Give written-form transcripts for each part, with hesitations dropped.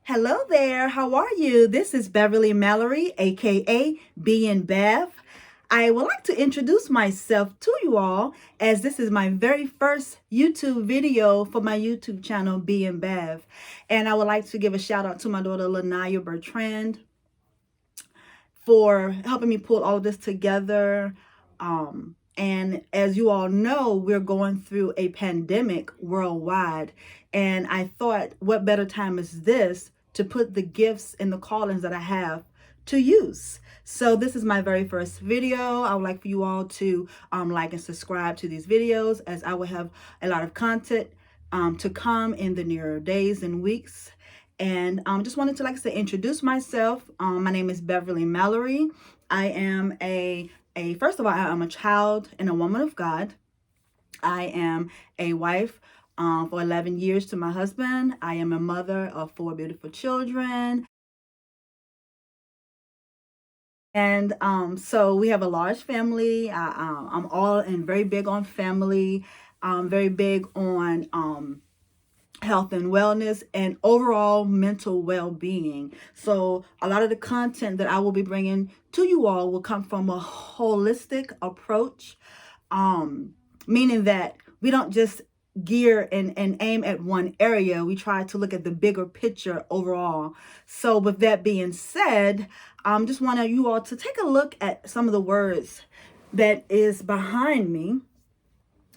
Hello there. How are you? This is Beverly Mallory, aka B and Bev. I would like to introduce myself to you all as this is my very first YouTube video for my YouTube channel, B and Bev. And I would like to give a shout out to my daughter, Lanaya Bertrand, for helping me pull all of this together. And as you all know, we're going through a pandemic worldwide. And I thought, what better time is this to put the gifts and the callings that I have to use? So this is my very first video. I would like for you all to like and subscribe to these videos, as I will have a lot of content to come in the near days and weeks. And just wanted to, like I said, introduce myself. My name is Beverly Mallory. I am first of all, I am a child and a woman of God. I am a wife for 11 years to my husband. I am a mother of 4 beautiful children. And so we have a large family. I'm all and very big on family, very big on health and wellness and overall mental well-being. So a lot of the content that I will be bringing to you all will come from a holistic approach, meaning that we don't just gear and aim at one area. We try to look at the bigger picture overall. So with that being said, just want you all to take a look at some of the words that is behind me,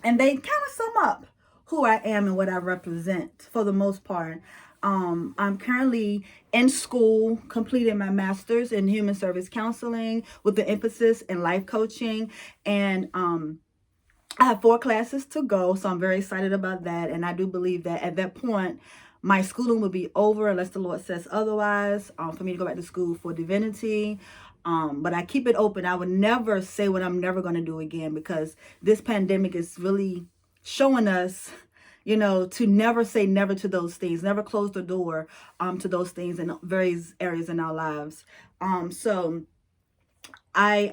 and they kind of sum up who I am and what I represent for the most part. I'm currently in school, completing my master's in human service counseling with the emphasis in life coaching. And I have 4 classes to go, so I'm very excited about that. And I do believe that at that point, my schooling will be over unless the Lord says otherwise, for me to go back to school for divinity. But I keep it open. I would never say what I'm never going to do again, because this pandemic is really showing us, to never say never to those things, never close the door to those things in various areas in our lives. So I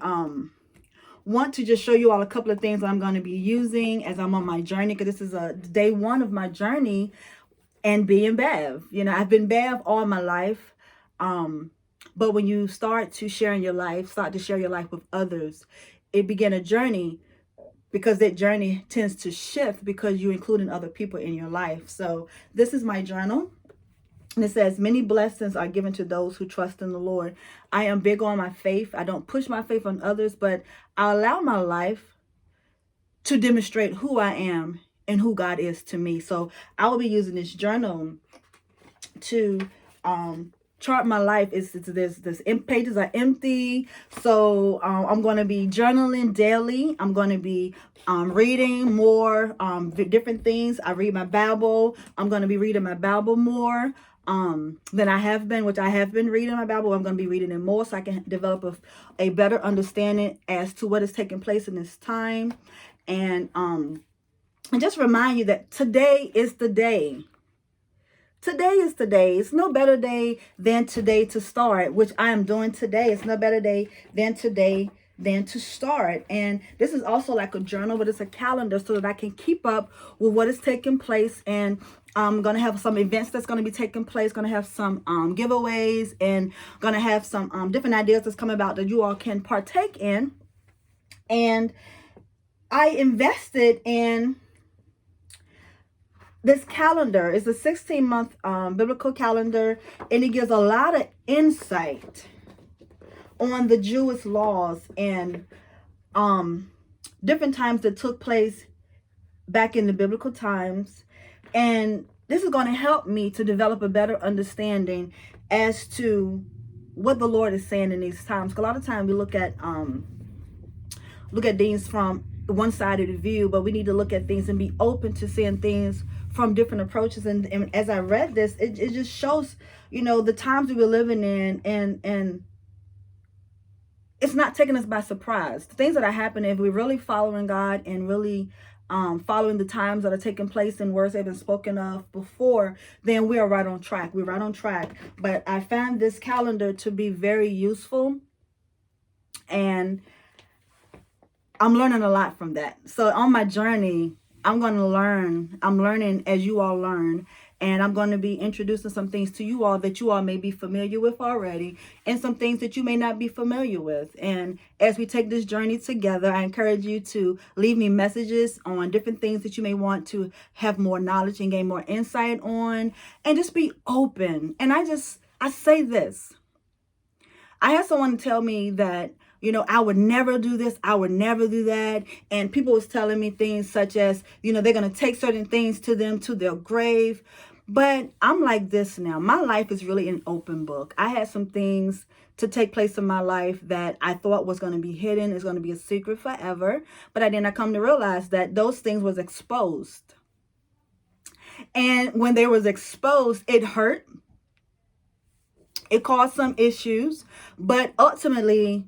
want to just show you all a couple of things I'm going to be using as I'm on my journey, because this is a day 1 of my journey and being Bev. I've been Bev all my life. But when you start to share your life with others, it began a journey, because that journey tends to shift because you're including other people in your life. So this is my journal. And it says, many blessings are given to those who trust in the Lord. I am big on my faith. I don't push my faith on others, but I allow my life to demonstrate who I am and who God is to me. So I will be using this journal to chart my life. This pages are empty, so I'm going to be journaling daily. I'm going to be reading more different things. I read my Bible. I'm going to be reading my Bible more than I have been, which I have been reading my Bible. I'm going to be reading it more so I can develop a better understanding as to what is taking place in this time. And just remind you that today is the day. Today is the day. It's no better day than today to start, which I am doing today. It's no better day than today than to start. And this is also like a journal, but it's a calendar so that I can keep up with what is taking place. And I'm going to have some events that's going to be taking place, going to have some giveaways, and going to have some different ideas that's coming about that you all can partake in. And I invested in this calendar. Is a 16-month biblical calendar, and it gives a lot of insight on the Jewish laws and different times that took place back in the biblical times. And this is going to help me to develop a better understanding as to what the Lord is saying in these times. 'Cause a lot of times we look at things from one side of the view, but we need to look at things and be open to seeing things from different approaches. And as I read this, it just shows, the times we were living in, and it's not taking us by surprise. The things that are happening, if we're really following God and really following the times that are taking place and words that have been spoken of before, then we are right on track. We're right on track. But I found this calendar to be very useful, and I'm learning a lot from that. So on my journey, I'm learning as you all learn. And I'm going to be introducing some things to you all that you all may be familiar with already, and some things that you may not be familiar with. And as we take this journey together, I encourage you to leave me messages on different things that you may want to have more knowledge and gain more insight on, and just be open. And I say this. I had someone tell me that, I would never do this, I would never do that. And people was telling me things such as, they're going to take certain things to them to their grave. But I'm like this now. My life is really an open book. I had some things to take place in my life that I thought was going to be hidden, is going to be a secret forever. But I come to realize that those things was exposed. And when they was exposed, it hurt. It caused some issues, but ultimately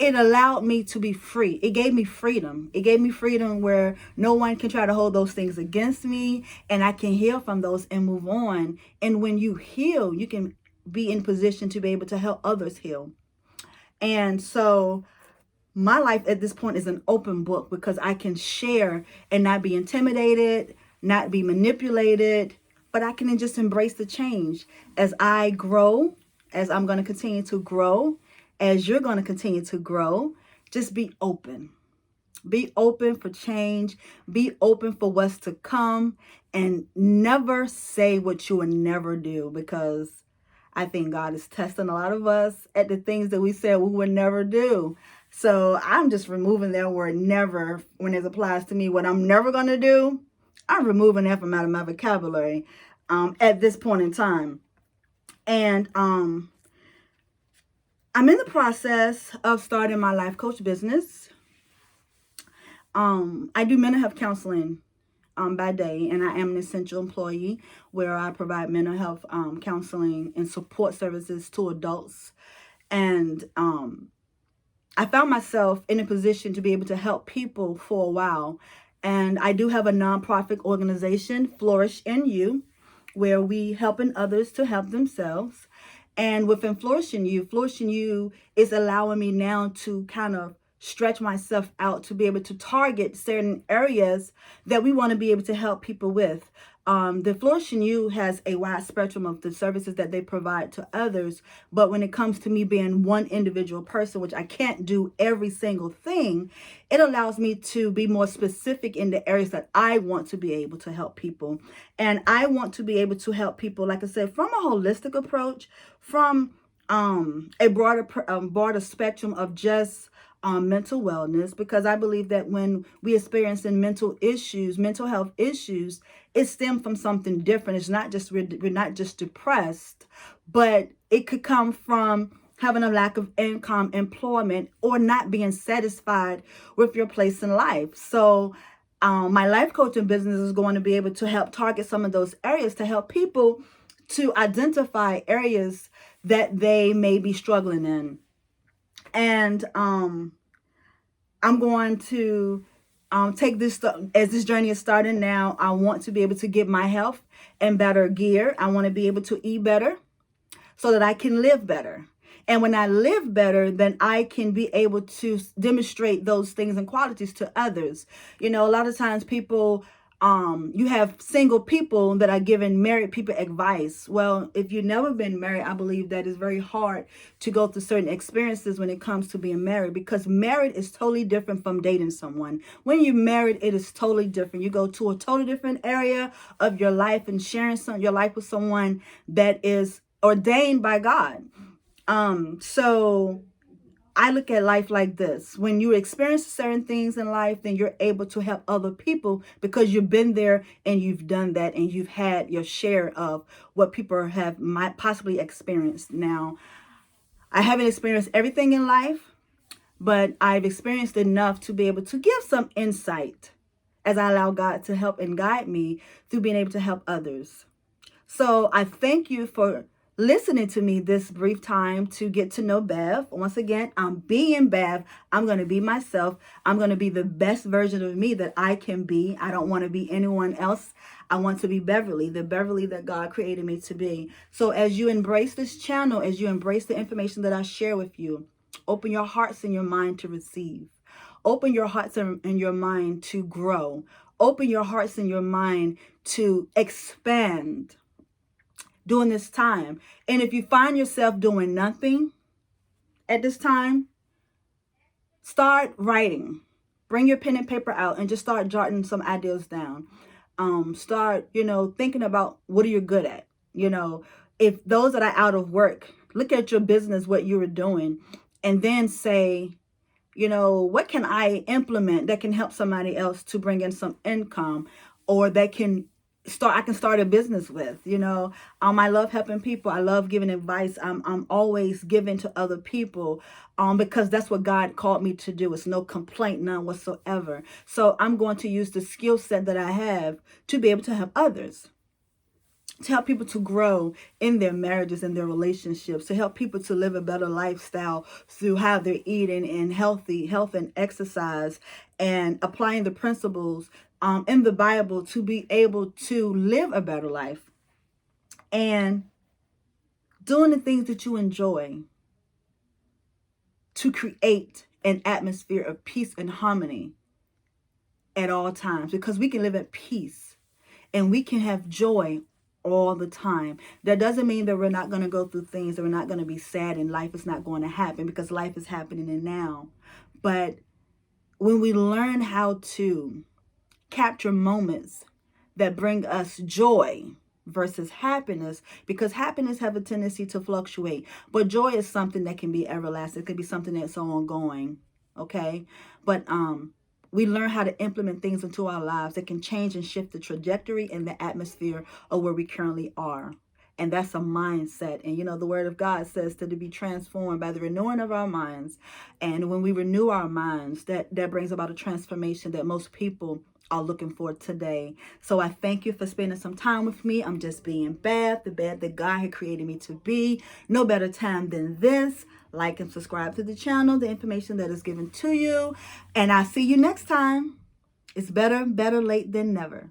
it allowed me to be free. It gave me freedom. It gave me freedom where no one can try to hold those things against me, and I can heal from those and move on. And when you heal, you can be in position to be able to help others heal. And so my life at this point is an open book because I can share and not be intimidated, not be manipulated, but I can just embrace the change as I grow, as I'm going to continue to grow, as you're going to continue to grow. Just be open. Be open for change. Be open for what's to come. And never say what you will never do, because I think God is testing a lot of us at the things that we said we would never do. So I'm just removing that word never when it applies to me. What I'm never going to do, I'm removing that from out of my vocabulary at this point in time. And I'm in the process of starting my life coach business. I do mental health counseling by day, and I am an essential employee where I provide mental health counseling and support services to adults. And I found myself in a position to be able to help people for a while. And I do have a nonprofit organization, Flourish in You, where we helping others to help themselves. And within Flourish in You is allowing me now to kind of stretch myself out to be able to target certain areas that we want to be able to help people with. The Flourish in You has a wide spectrum of the services that they provide to others. But when it comes to me being one individual person, which I can't do every single thing, it allows me to be more specific in the areas that I want to be able to help people. And I want to be able to help people, like I said, from a holistic approach, from a broader spectrum of just mental wellness, because I believe that when we experience mental health issues, it stems from something different. It's not just we're not just depressed, but it could come from having a lack of income, employment, or not being satisfied with your place in life. So my life coaching business is going to be able to help target some of those areas to help people to identify areas that they may be struggling in. And I'm going to take this, as this journey is starting now, I want to be able to get my health in better gear. I want to be able to eat better so that I can live better. And when I live better, then I can be able to demonstrate those things and qualities to others. A lot of times people, you have single people that are giving married people advice. Well, if you've never been married, I believe that it's very hard to go through certain experiences when it comes to being married, because married is totally different from dating someone. When you're married, it is totally different. You go to a totally different area of your life and sharing your life with someone that is ordained by God. So I look at life like this. When you experience certain things in life, then you're able to help other people because you've been there and you've done that and you've had your share of what people might possibly experienced. Now, I haven't experienced everything in life, but I've experienced enough to be able to give some insight as I allow God to help and guide me through being able to help others. So I thank you for listening to me this brief time to get to know Bev. Once again, I'm being Bev. I'm going to be myself. I'm going to be the best version of me that I can be. I don't want to be anyone else. I want to be Beverly, the Beverly that God created me to be. So as you embrace this channel, as you embrace the information that I share with you, open your hearts and your mind to receive. Open your hearts and your mind to grow. Open your hearts and your mind to expand. during this time. And if you find yourself doing nothing at this time, start writing. Bring your pen and paper out and just start jotting some ideas down. Start, thinking about what are you good at. If those that are out of work, look at your business, what you were doing, and then say, what can I implement that can help somebody else to bring in some income, or that I can start a business with. I love helping people. I love giving advice. I'm always giving to other people, because that's what God called me to do. It's no complaint, none whatsoever. So I'm going to use the skill set that I have to be able to help others, to help people to grow in their marriages and their relationships, to help people to live a better lifestyle through how they're eating and health and exercise, and applying the principles in the Bible to be able to live a better life, and doing the things that you enjoy to create an atmosphere of peace and harmony at all times, because we can live at peace and we can have joy all the time. That doesn't mean that we're not going to go through things, that we're not going to be sad and life is not going to happen, because life is happening in now. But when we learn how to capture moments that bring us joy versus happiness, because happiness have a tendency to fluctuate, but joy is something that can be everlasting. It could be something that's ongoing. Okay. But we learn how to implement things into our lives that can change and shift the trajectory and the atmosphere of where we currently are. And that's a mindset. And the word of God says to be transformed by the renewing of our minds. And when we renew our minds, that brings about a transformation that most people are looking for today. So I thank you for spending some time with me. I'm just being Beth, the Beth that God had created me to be. No better time than this. Like and subscribe to the channel, the information that is given to you. And I'll see you next time. It's better late than never.